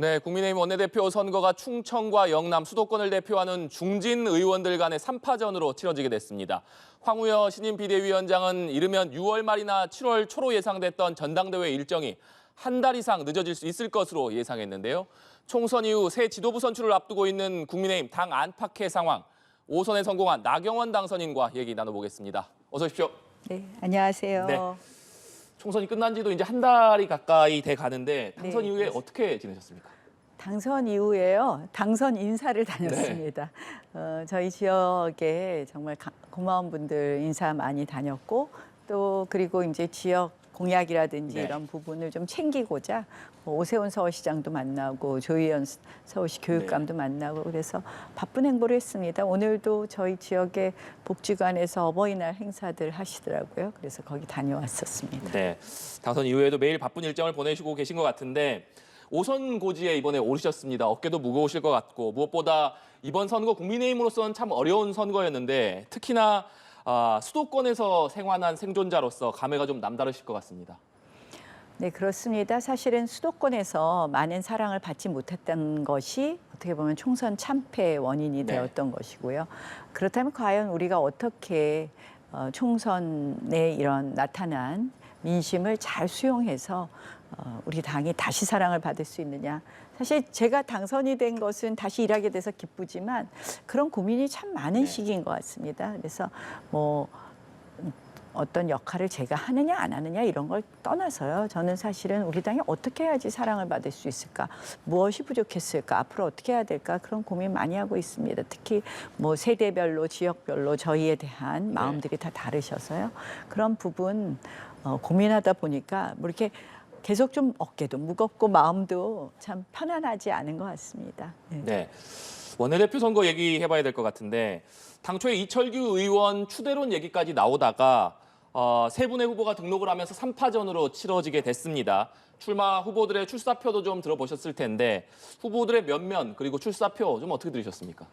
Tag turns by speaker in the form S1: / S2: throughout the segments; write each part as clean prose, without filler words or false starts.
S1: 네, 국민의힘 원내대표 선거가 충청과 영남 수도권을 대표하는 중진 의원들 간의 3파전으로 치러지게 됐습니다. 황우여 신임 비대위원장은 이르면 6월 말이나 7월 초로 예상됐던 전당대회 일정이 한 달 이상 늦어질 수 있을 것으로 예상했는데요. 총선 이후 새 지도부 선출을 앞두고 있는 국민의힘 당 안팎의 상황, 5선에 성공한 나경원 당선인과 얘기 나눠보겠습니다. 어서 오십시오.
S2: 네, 안녕하세요.
S1: 네. 총선이 끝난 지도 이제 한 달이 가까이 돼 가는데 당선
S2: 네,
S1: 이후에 어떻게 지내셨습니까?
S2: 당선 이후에요. 당선 인사를 다녔습니다. 저희 지역에 정말 고마운 분들 인사 많이 다녔고 또 그리고 이제 지역 공약이라든지
S1: 네.
S2: 이런 부분을 좀 챙기고자 오세훈 서울시장도 만나고 조희연 서울시 교육감도 만나고 그래서 바쁜 행보를 했습니다. 오늘도 저희 지역의 복지관에서 어버이날 행사들 하시더라고요. 그래서 거기 다녀왔었습니다.
S1: 네, 당선 이후에도 매일 바쁜 일정을 보내시고 계신 것 같은데 5선 고지에 이번에 오르셨습니다. 어깨도 무거우실 것 같고 무엇보다 이번 선거 국민의힘으로서는 참 어려운 선거였는데 특히나 수도권에서 생활한 생존자로서 감회가 좀 남다르실 것 같습니다.
S2: 네, 그렇습니다. 사실은 수도권에서 많은 사랑을 받지 못했던 것이 어떻게 보면 총선 참패의 원인이
S1: 네.
S2: 되었던 것이고요. 그렇다면 과연 우리가 어떻게 총선에 이런 나타난 민심을 잘 수용해서 우리 당이 다시 사랑을 받을 수 있느냐. 사실 제가 당선이 된 것은 다시 일하게 돼서 기쁘지만 그런 고민이 참 많은
S1: 네.
S2: 시기인 것 같습니다. 그래서 뭐 어떤 역할을 제가 하느냐 안 하느냐 이런 걸 떠나서요. 저는 사실은 우리 당이 어떻게 해야지 사랑을 받을 수 있을까? 무엇이 부족했을까? 앞으로 어떻게 해야 될까? 그런 고민 많이 하고 있습니다. 특히 뭐 세대별로 지역별로 저희에 대한 마음들이 다 다르셔서요. 그런 부분 고민하다 보니까 뭐 이렇게 계속 좀 어깨도 무겁고 마음도 참 편안하지 않은 것 같습니다. 네.
S1: 네, 원내대표 선거 얘기해봐야 될 것 같은데 당초에 이철규 의원 추대론 얘기까지 나오다가 세 분의 후보가 등록을 하면서 3파전으로 치러지게 됐습니다. 출마 후보들의 출사표도 좀 들어보셨을 텐데 후보들의 면면 그리고 출사표 좀 어떻게 들으셨습니까?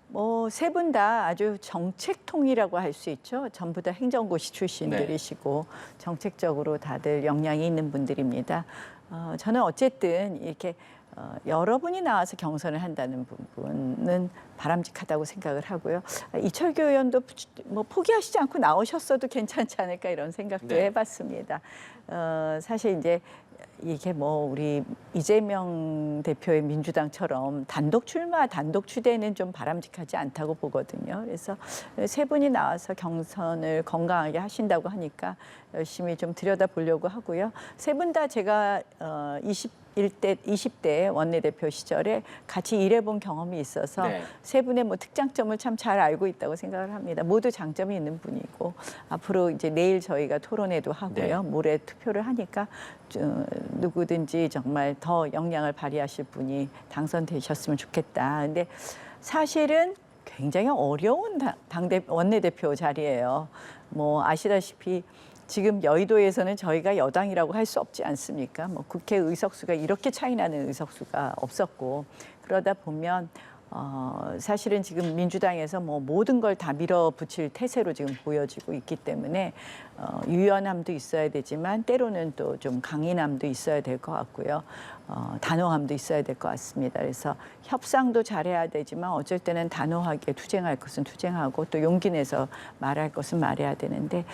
S2: 뭐 세 분 다 아주 정책통이라고 할 수 있죠. 전부 다 행정고시 출신들이시고 정책적으로 다들 역량이 있는 분들입니다. 저는 어쨌든 이렇게 여러분이 나와서 경선을 한다는 부분은 바람직하다고 생각을 하고요. 이철규 의원도 뭐 포기하시지 않고 나오셨어도 괜찮지 않을까 이런 생각도
S1: 네.
S2: 해봤습니다. 사실 이제 이게 뭐 우리 이재명 대표의 민주당처럼 단독 출마, 단독 추대는 좀 바람직하지 않다고 보거든요. 그래서 세 분이 나와서 경선을 건강하게 하신다고 하니까 열심히 좀 들여다보려고 하고요. 세 분 다 제가 20대 원내대표 시절에 같이 일해본 경험이 있어서
S1: 네.
S2: 세 분의 뭐 특장점을 참 잘 알고 있다고 생각을 합니다. 모두 장점이 있는 분이고 앞으로 이제 내일 저희가 토론회도 하고요.
S1: 네.
S2: 모레 투표를 하니까 누구든지 정말 더 역량을 발휘하실 분이 당선되셨으면 좋겠다. 근데 사실은 굉장히 어려운 원내대표 자리예요. 뭐 아시다시피 지금 여의도에서는 저희가 여당이라고 할 수 없지 않습니까? 뭐 국회 의석수가 이렇게 차이 나는 의석수가 없었고 그러다 보면 사실은 지금 민주당에서 뭐 모든 걸 다 밀어붙일 태세로 지금 보여지고 있기 때문에 유연함도 있어야 되지만 때로는 또 좀 강인함도 있어야 될 것 같고요. 단호함도 있어야 될 것 같습니다. 그래서 협상도 잘해야 되지만 어쩔 때는 단호하게 투쟁할 것은 투쟁하고 또 용기 내서 말할 것은 말해야 되는데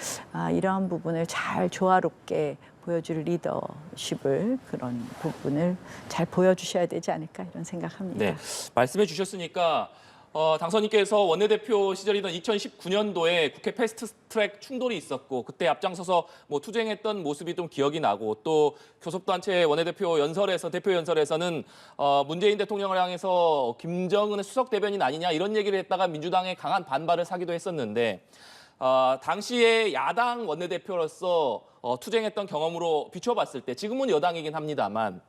S2: 이러한 부분을 잘 조화롭게 보여줄 리더십을 그런 부분을 잘 보여주셔야 되지 않을까 이런 생각합니다.
S1: 네, 말씀해 주셨으니까 당선인께서 원내대표 시절이던 2019년도에 국회 패스트트랙 충돌이 있었고 그때 앞장서서 뭐 투쟁했던 모습이 좀 기억이 나고 또 교섭단체 원내대표 연설에서 대표 연설에서는 문재인 대통령을 향해서 김정은의 수석 대변인 아니냐 이런 얘기를 했다가 민주당에 강한 반발을 사기도 했었는데 당시에 야당 원내대표로서 투쟁했던 경험으로 비춰봤을 때 지금은 여당이긴 합니다만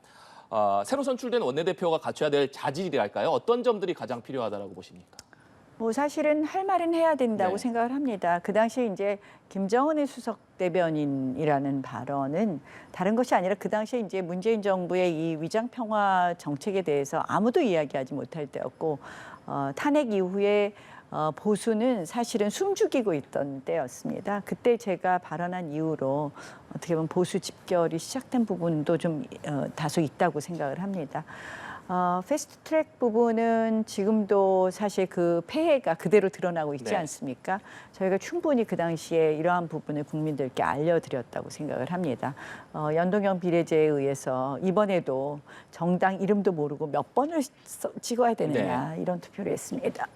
S1: 새로 선출된 원내대표가 갖춰야 될 자질이랄까요? 어떤 점들이 가장 필요하다고 보십니까?
S2: 뭐 사실은 할 말은 해야 된다고
S1: 네.
S2: 생각을 합니다. 그 당시에 이제 김정은의 수석 대변인이라는 발언은 다른 것이 아니라 그 당시에 이제 문재인 정부의 이 위장 평화 정책에 대해서 아무도 이야기하지 못할 때였고 탄핵 이후에 보수는 사실은 숨죽이고 있던 때였습니다. 그때 제가 발언한 이후로 어떻게 보면 보수 집결이 시작된 부분도 좀 다소 있다고 생각을 합니다. 패스트트랙 부분은 지금도 사실 그 폐해가 그대로 드러나고 있지
S1: 네.
S2: 않습니까? 저희가 충분히 그 당시에 이러한 부분을 국민들께 알려드렸다고 생각을 합니다. 연동형 비례제에 의해서 이번에도 정당 이름도 모르고 몇 번을 찍어야 되느냐 이런 투표를 했습니다.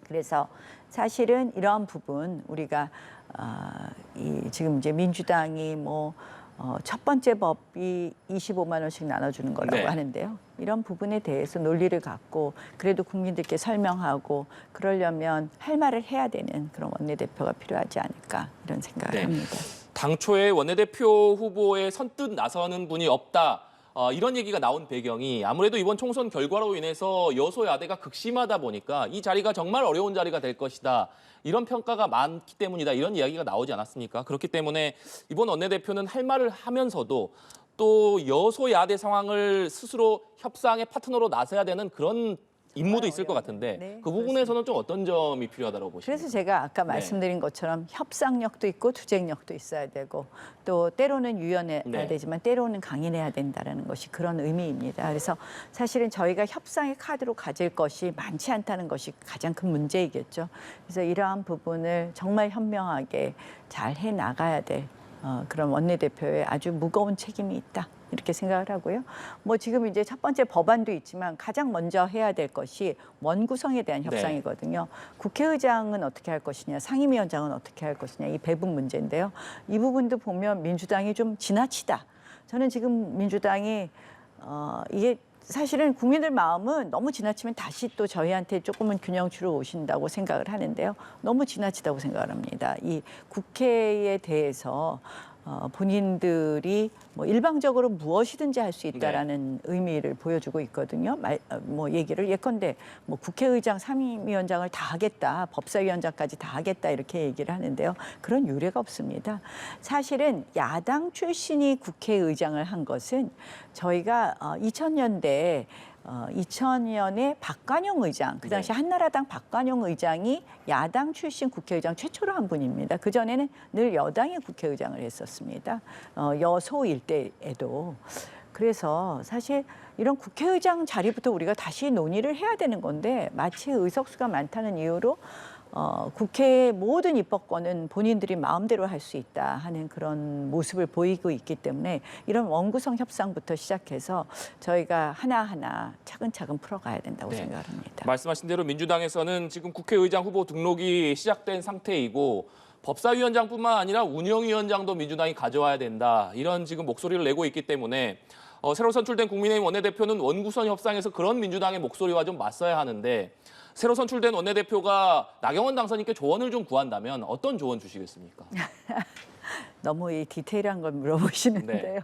S2: 그래서 사실은 이러한 부분 우리가 지금 이제 민주당이 첫 번째 법이 25만 원씩 나눠주는 거라고
S1: 네.
S2: 하는데요. 이런 부분에 대해서 논리를 갖고 그래도 국민들께 설명하고 그러려면 할 말을 해야 되는 그런 원내대표가 필요하지 않을까 이런 생각을
S1: 네.
S2: 합니다.
S1: 당초에 원내대표 후보에 선뜻 나서는 분이 없다. 이런 얘기가 나온 배경이 아무래도 이번 총선 결과로 인해서 여소야대가 극심하다 보니까 이 자리가 정말 어려운 자리가 될 것이다. 이런 평가가 많기 때문이다. 이런 이야기가 나오지 않았습니까? 그렇기 때문에 이번 원내대표는 할 말을 하면서도 또 여소야대 상황을 스스로 협상의 파트너로 나서야 되는 그런 임무도 있을 것 같은데
S2: 네,
S1: 그 부분에서는 좀 어떤 점이 필요하다고 보십니까?
S2: 그래서 제가 아까
S1: 네.
S2: 말씀드린 것처럼 협상력도 있고 투쟁력도 있어야 되고 또 때로는 유연해야
S1: 네.
S2: 되지만 때로는 강인해야 된다는 것이 그런 의미입니다. 그래서 사실은 저희가 협상의 카드로 가질 것이 많지 않다는 것이 가장 큰 문제이겠죠. 그래서 이러한 부분을 정말 현명하게 잘 해나가야 될 그런 원내대표의 아주 무거운 책임이 있다. 이렇게 생각을 하고요. 지금 이제 첫 번째 법안도 있지만 가장 먼저 해야 될 것이 원구성에 대한 협상이거든요. 국회의장은 어떻게 할 것이냐, 상임위원장은 어떻게 할 것이냐 이 배분 문제인데요. 이 부분도 보면 민주당이 좀 지나치다. 저는 지금 민주당이 이게 사실은 국민들 마음은 너무 지나치면 다시 또 저희한테 조금은 균형추로 오신다고 생각을 하는데요. 너무 지나치다고 생각을 합니다. 이 국회에 대해서 본인들이 일방적으로 무엇이든지 할 수 있다라는 의미를 보여주고 있거든요. 얘기를 예컨대 국회의장, 상임위원장을 다 하겠다, 법사위원장까지 다 하겠다 이렇게 얘기를 하는데요. 그런 유례가 없습니다. 사실은 야당 출신이 국회의장을 한 것은 저희가 2000년대 2000년에 박관용 의장, 그 당시 한나라당 박관용 의장이 야당 출신 국회의장 최초로 한 분입니다. 그전에는 늘 여당의 국회의장을 했었습니다. 여소일 때에도. 그래서 사실 이런 국회의장 자리부터 우리가 다시 논의를 해야 되는 건데 마치 의석수가 많다는 이유로 국회의 모든 입법권은 본인들이 마음대로 할 수 있다 하는 그런 모습을 보이고 있기 때문에 이런 원구성 협상부터 시작해서 저희가 하나하나 차근차근 풀어가야 된다고 생각을 합니다.
S1: 말씀하신 대로 민주당에서는 지금 국회의장 후보 등록이 시작된 상태이고 법사위원장뿐만 아니라 운영위원장도 민주당이 가져와야 된다. 이런 지금 목소리를 내고 있기 때문에 새로 선출된 국민의힘 원내대표는 원구성 협상에서 그런 민주당의 목소리와 좀 맞서야 하는데 새로 선출된 원내대표가 나경원 당선인께 조언을 좀 구한다면 어떤 조언 주시겠습니까?
S2: 너무 이 디테일한 걸 물어보시는데요.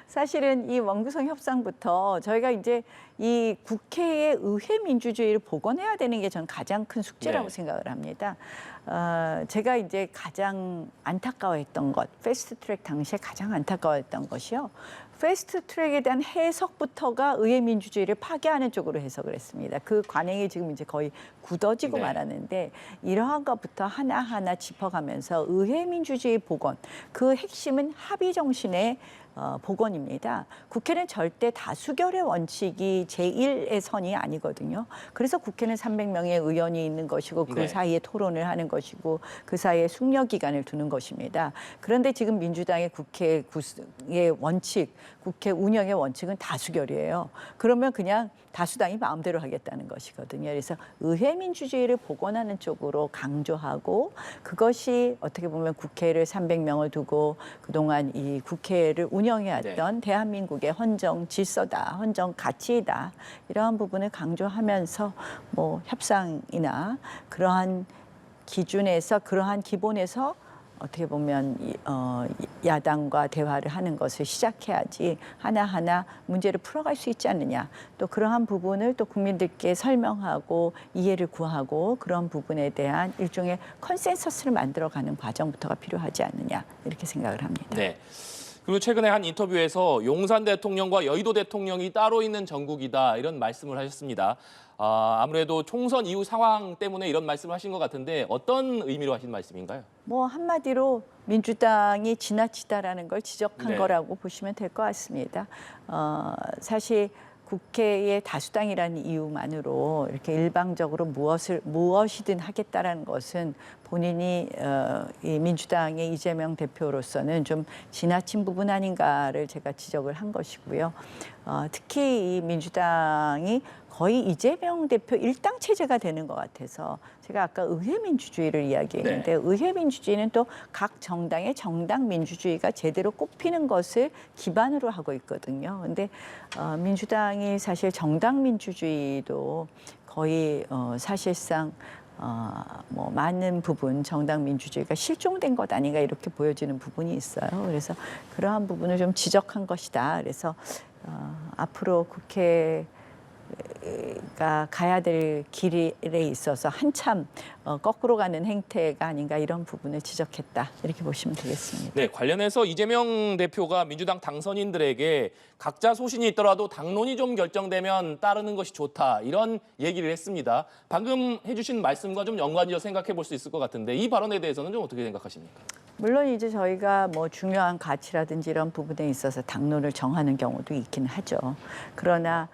S2: 사실은 이 원구성 협상부터 저희가 이제 이 국회의 의회 민주주의를 복원해야 되는 게 저는 가장 큰 숙제라고 생각을 합니다. 제가 이제 가장 안타까워했던 것, 패스트트랙 당시에 가장 안타까워했던 것이요. 패스트트랙에 대한 해석부터가 의회 민주주의를 파괴하는 쪽으로 해석을 했습니다. 그 관행이 지금 이제 거의 굳어지고 말았는데 이러한 것부터 하나하나 짚어가면서 의회 민주주의 복원, 그 핵심은 합의 정신의 복원입니다. 국회는 절대 다수결의 원칙이 제1의 선이 아니거든요. 그래서 국회는 300명의 의원이 있는 것이고 그 사이에 토론을 하는 것이고 그 사이에 숙려 기간을 두는 것입니다. 그런데 지금 민주당의 국회의 원칙, 국회 운영의 원칙은 다수결이에요. 그러면 그냥 다수당이 마음대로 하겠다는 것이거든요. 그래서 의회 민주주의를 복원하는 쪽으로 강조하고 그것이 어떻게 보면 국회를 300명을 두고 그동안 이 국회를 운영해왔던 대한민국의 헌정 질서다, 헌정 가치이다 이러한 부분을 강조하면서 협상이나 그러한 기준에서 그러한 기본에서 어떻게 보면 야당과 대화를 하는 것을 시작해야지 하나하나 문제를 풀어갈 수 있지 않느냐. 또 그러한 부분을 또 국민들께 설명하고 이해를 구하고 그런 부분에 대한 일종의 컨센서스를 만들어가는 과정부터가 필요하지 않느냐 이렇게 생각을 합니다.
S1: 네. 그리고 최근에 한 인터뷰에서 용산 대통령과 여의도 대통령이 따로 있는 정국이다 이런 말씀을 하셨습니다. 아무래도 총선 이후 상황 때문에 이런 말씀을 하신 것 같은데 어떤 의미로 하신 말씀인가요?
S2: 뭐 한마디로 민주당이 지나치다라는 걸 지적한
S1: 네.
S2: 거라고 보시면 될 것 같습니다. 사실 국회의 다수당이라는 이유만으로 이렇게 일방적으로 무엇이든 하겠다라는 것은 본인이 이 민주당의 이재명 대표로서는 좀 지나친 부분 아닌가를 제가 지적을 한 것이고요. 특히 이 민주당이 거의 이재명 대표 일당 체제가 되는 것 같아서 제가 아까 의회 민주주의를 이야기했는데 의회 민주주의는 또 각 정당의 정당 민주주의가 제대로 꼽히는 것을 기반으로 하고 있거든요. 근데 민주당이 사실 정당 민주주의도 거의 사실상 뭐 많은 부분 정당 민주주의가 실종된 것 아닌가 이렇게 보여지는 부분이 있어요. 그래서 그러한 부분을 좀 지적한 것이다. 그래서 앞으로 국회가 가야 될 길에 있어서 한참 거꾸로 가는 행태가 아닌가 이런 부분을 지적했다. 이렇게 보시면 되겠습니다.
S1: 네, 관련해서 이재명 대표가 민주당 당선인들에게 각자 소신이 있더라도 당론이 좀 결정되면 따르는 것이 좋다 이런 얘기를 했습니다. 방금 해주신 말씀과 좀 연관지어 생각해 볼 수 있을 것 같은데 이 발언에 대해서는 좀 어떻게 생각하십니까?
S2: 물론 이제 저희가 뭐 중요한 가치라든지 이런 부분에 있어서 당론을 정하는 경우도 있긴 하죠. 그러나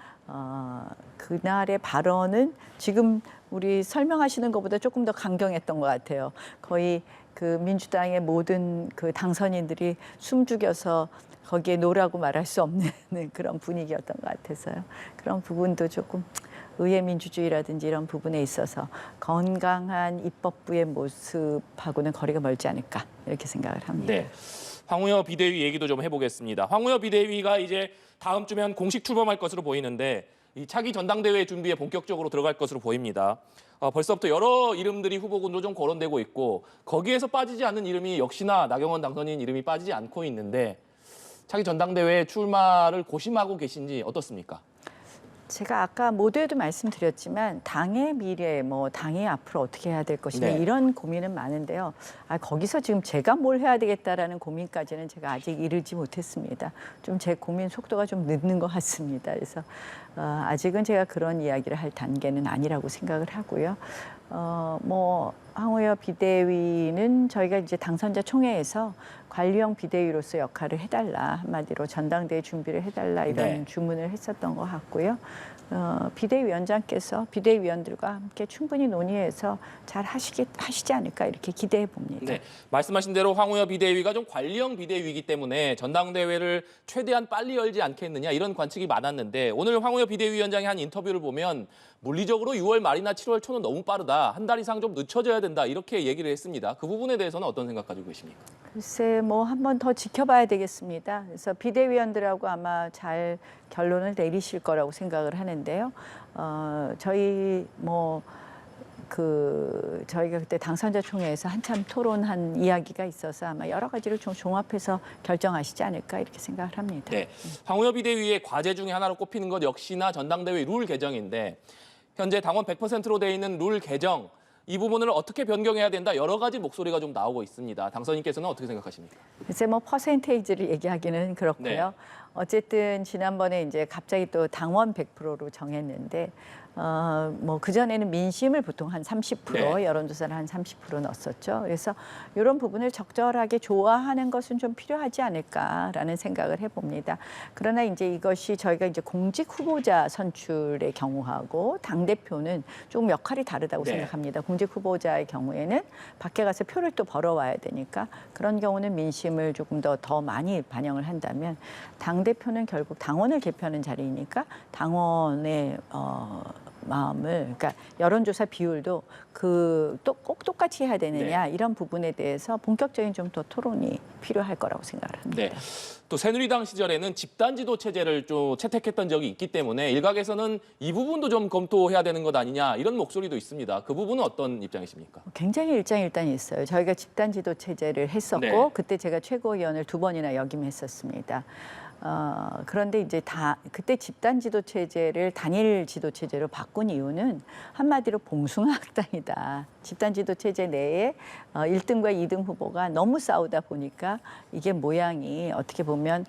S2: 그날의 발언은 지금 우리 설명하시는 것보다 조금 더 강경했던 것 같아요. 거의 그 민주당의 모든 그 당선인들이 숨죽여서 거기에 노라고 말할 수 없는 그런 분위기였던 것 같아서요. 그런 부분도 조금 의회 민주주의라든지 이런 부분에 있어서 건강한 입법부의 모습하고는 거리가 멀지 않을까 이렇게 생각을 합니다.
S1: 네. 황우여 비대위 얘기도 좀 해보겠습니다. 황우여 비대위가 이제 다음 주면 공식 출범할 것으로 보이는데 이 차기 전당대회 준비에 본격적으로 들어갈 것으로 보입니다. 벌써부터 여러 이름들이 후보군으로 좀 거론되고 있고 거기에서 빠지지 않는 이름이 역시나 나경원 당선인 이름이 빠지지 않고 있는데 차기 전당대회 출마를 고심하고 계신지 어떻습니까?
S2: 제가 아까 모두에도 말씀드렸지만 당의 미래, 뭐 당이 앞으로 어떻게 해야 될 것이냐
S1: 네.
S2: 이런 고민은 많은데요. 거기서 지금 제가 뭘 해야 되겠다라는 고민까지는 제가 아직 이르지 못했습니다. 좀 제 고민 속도가 좀 늦는 것 같습니다. 그래서 아직은 제가 그런 이야기를 할 단계는 아니라고 생각을 하고요. 뭐 황우여 비대위는 저희가 이제 당선자 총회에서 관리형 비대위로서 역할을 해달라 한마디로 전당대회 준비를 해달라 이런
S1: 네.
S2: 주문을 했었던 것 같고요. 비대위원장께서 비대위원들과 함께 충분히 논의해서 잘 하시지 않을까 이렇게 기대해 봅니다.
S1: 네, 말씀하신 대로 황우여 비대위가 좀 관리형 비대위이기 때문에 전당대회를 최대한 빨리 열지 않겠느냐 이런 관측이 많았는데 오늘 황우여 비대위원장이 한 인터뷰를 보면 물리적으로 6월 말이나 7월 초는 너무 빠르다. 한 달 이상 좀 늦춰져야 된다. 이렇게 얘기를 했습니다. 그 부분에 대해서는 어떤 생각 가지고 계십니까?
S2: 글쎄 뭐 한 번 더 지켜봐야 되겠습니다. 그래서 비대위원들하고 아마 잘 결론을 내리실 거라고 생각을 하는데요. 저희 저희가 그때 당선자 총회에서 한참 토론한 이야기가 있어서 아마 여러 가지를 좀 종합해서 결정하시지 않을까 이렇게 생각을 합니다.
S1: 네, 황우여 비대위의 과제 중에 하나로 꼽히는 것 역시나 전당대회 룰 개정인데 현재 당원 100%로 돼 있는 룰 개정 이 부분을 어떻게 변경해야 된다 여러 가지 목소리가 좀 나오고 있습니다. 당선인께서는 어떻게 생각하십니까?
S2: 글쎄 뭐 퍼센테이지를 얘기하기는 그렇고요.
S1: 네.
S2: 어쨌든 지난번에 이제 갑자기 또 당원 100%로 정했는데 뭐 그전에는 민심을 보통 한 30%,
S1: 네.
S2: 여론조사를 한 30% 넣었었죠. 그래서 이런 부분을 적절하게 조화하는 것은 좀 필요하지 않을까라는 생각을 해봅니다. 그러나 이제 이것이 저희가 이제 공직 후보자 선출의 경우하고 당대표는 조금 역할이 다르다고
S1: 네.
S2: 생각합니다. 공직 후보자의 경우에는 밖에 가서 표를 또 벌어와야 되니까 그런 경우는 민심을 조금 더 많이 반영을 한다면 당대표는 결국 당원을 개표하는 자리이니까 당원의 마음을 그러니까 여론조사 비율도 꼭 똑같이 해야 되느냐 이런 부분에 대해서 본격적인 좀 더 토론이 필요할 거라고 생각을 합니다.
S1: 네. 또 새누리당 시절에는 집단지도 체제를 좀 채택했던 적이 있기 때문에 일각에서는 이 부분도 좀 검토해야 되는 것 아니냐 이런 목소리도 있습니다. 그 부분은 어떤 입장이십니까?
S2: 굉장히 일장일단이 있어요. 저희가 집단지도 체제를 했었고
S1: 네.
S2: 그때 제가 최고위원을 2번이나 역임했었습니다. 그런데 이제 그때 집단 지도 체제를 단일 지도 체제로 바꾼 이유는 한마디로 봉숭아학당이다. 집단 지도 체제 내에 1등과 2등 후보가 너무 싸우다 보니까 이게 모양이 어떻게 보면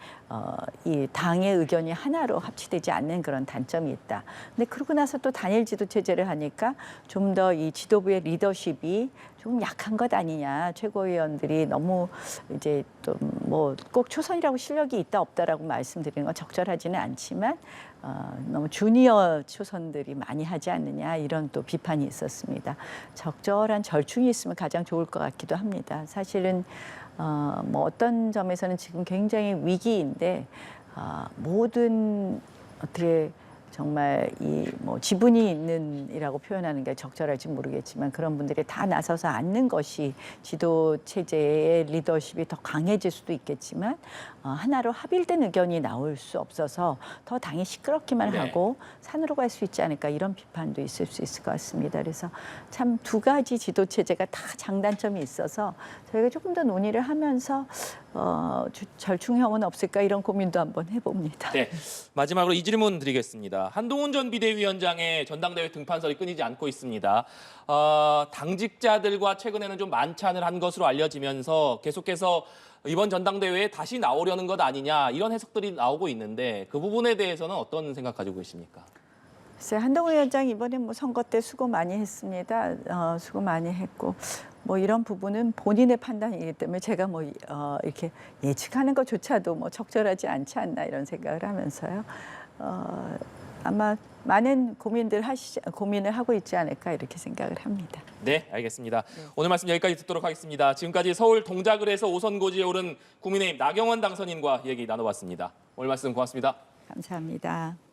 S2: 이 당의 의견이 하나로 합치되지 않는 그런 단점이 있다. 근데 그러고 나서 또 단일 지도 체제를 하니까 좀 더 이 지도부의 리더십이 좀 약한 것 아니냐. 최고위원들이 너무 이제 또 뭐 꼭 초선이라고 실력이 있다 없다라고 말씀드리는 건 적절하지는 않지만 너무 주니어 초선들이 많이 하지 않느냐 이런 또 비판이 있었습니다. 적절한 절충이 있으면 가장 좋을 것 같기도 합니다. 사실은 뭐 어떤 점에서는 지금 굉장히 위기인데 모든 어떻게 정말 이 뭐 지분이 있는이라고 표현하는 게 적절할지 모르겠지만 그런 분들이 다 나서서 앉는 것이 지도 체제의 리더십이 더 강해질 수도 있겠지만 하나로 합일된 의견이 나올 수 없어서 더 당이 시끄럽기만
S1: 네.
S2: 하고 산으로 갈 수 있지 않을까 이런 비판도 있을 수 있을 것 같습니다. 그래서 참 두 가지 지도 체제가 다 장단점이 있어서 저희가 조금 더 논의를 하면서 절충형은 없을까 이런 고민도 한번 해봅니다.
S1: 네, 마지막으로 이 질문 드리겠습니다. 한동훈 전 비대위원장의 전당대회 등판설이 끊이지 않고 있습니다. 당직자들과 최근에는 좀 만찬을 한 것으로 알려지면서 계속해서 이번 전당대회에 다시 나오려는 것 아니냐 이런 해석들이 나오고 있는데 그 부분에 대해서는 어떤 생각 가지고 계십니까?
S2: 글쎄 한동훈 위원장 이번에 뭐 선거 때 수고 많이 했습니다. 수고 많이 했고 뭐 이런 부분은 본인의 판단이기 때문에 제가 뭐 이렇게 예측하는 것조차도 뭐 적절하지 않지 않나 이런 생각을 하면서요. 아마 많은 고민을 하고 있지 않을까 이렇게 생각을 합니다.
S1: 네, 알겠습니다. 오늘 말씀 여기까지 듣도록 하겠습니다. 지금까지 서울 동작을에서 5선 고지에 오른 국민의힘 나경원 당선인과 얘기 나눠봤습니다. 오늘 말씀 고맙습니다.
S2: 감사합니다.